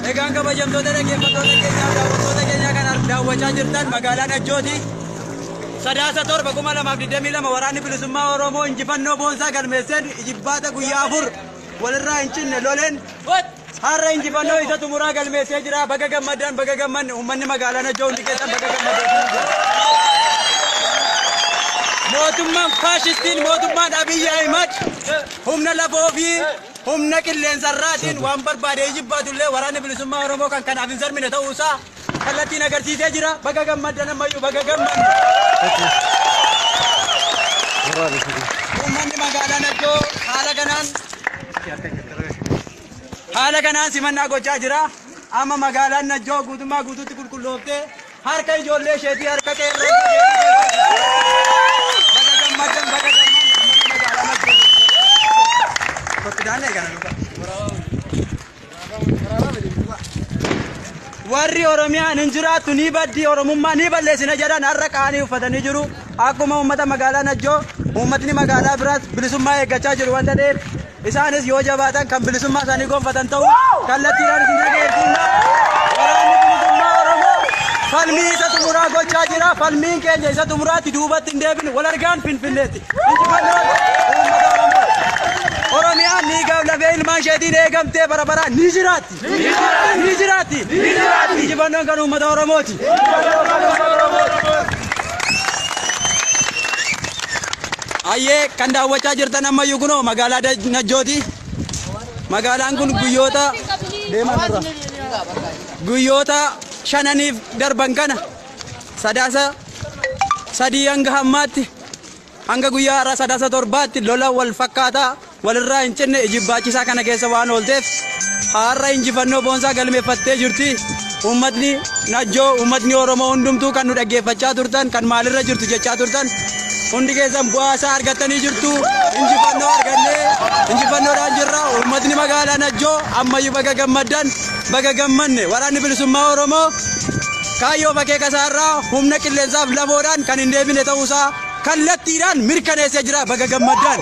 Egaan kabajamtoota dhaggeeffattoota keenyaa daawwattoota keenya kan daawwachaa jirtan magaalaa Najjooti. Sadaasa torba 2022 waraanni bilisummaa Oromoo injifannoo boonsaa galmeesseen ijibbaata guyyaa 4 walirraa hin cinne loleen har'a injifannoo isa xumuraa galmeessee jira. Baga gammadaan baga gammanne uummanni magaalaa Najjoo hundi keessan baga gammadaan. Mootummaan faashistiin mootummaan Abiyyi Ahimad humna lafoo fi humna qilleensarraatiin waan barbaade ijibbaatullee waraanni bilisummaa Oromoo kan kanaaf hin sarmine ta'uusaa kallattiin agarsiisee jira. Baga gammadaan ammayyuu baga gammanne. Uummanni magaalaa Najjoo haala kanaan simannaa gochaa jira. Amma magaalaan Najjoo guutummaa guutuutti qulqullooftee harka ijoollee isheetii harka qeerroo warri Oromiyaan hin jiraattu ni baddi Oromummaa ni balleessina jedhan har'a qaanii uffatanii jiru. Akkuma uummata magaalaa Najjoo uummatni magaalaa biraas bilisummaa eeggachaa jiru wanta ta'eef isaanis yoo jabaatan kan bilisummaa isaanii gonfatan ta'u kallattiidhaan isin dhageessifna. Waraanni bilisummaa Oromoo falmii isa xumuraa gochaa jira. Falmiin keenya isa xumuraatti duubatti hin deebinu. Wal argaan Finfinneetti injifannoo uummata Oromoo. Oromiyaan ni gaaflafee ilmaan isheetiin eegamtee bara baraan ni jiraatti. Ni jiraatti. Injifannoon kan uummata Oromooti. Ayyee kan daawwachaa jirtan ammayyuu kunoo magaalaa Najjooti. Magaalaan kun guyyoota shananiif darban kana sadaasa sadii hanga hammaatti hanga guyyaa har'a sadaasa torbaatti lola wal fakkaataa walirraa hin cinne ijibbaachisaa kana keessa waan oolteef har'a injifannoo boonsaa galmeeffattee jirti. Uummatni Najjoo uummatni Oromoo hundumtuu kan nu dhaggeeffachaa turtan kan maalirra jirtu jechaa turtan hundi keessan bu'aa isaa argattanii jirtu. Injifannoo argannee injifannoodhaan jirra. Uummatni magaalaa Najjoo ammayyuu baga gammaddan baga gammanne. Waraanni bilisummaa Oromoo kaayyoo bakkee kasaarraa humna qilleensaaf lafoodhaan kan hin deebine ta'uusaa kallattiidhaan mirkaneessee jira. Baga gammaddan.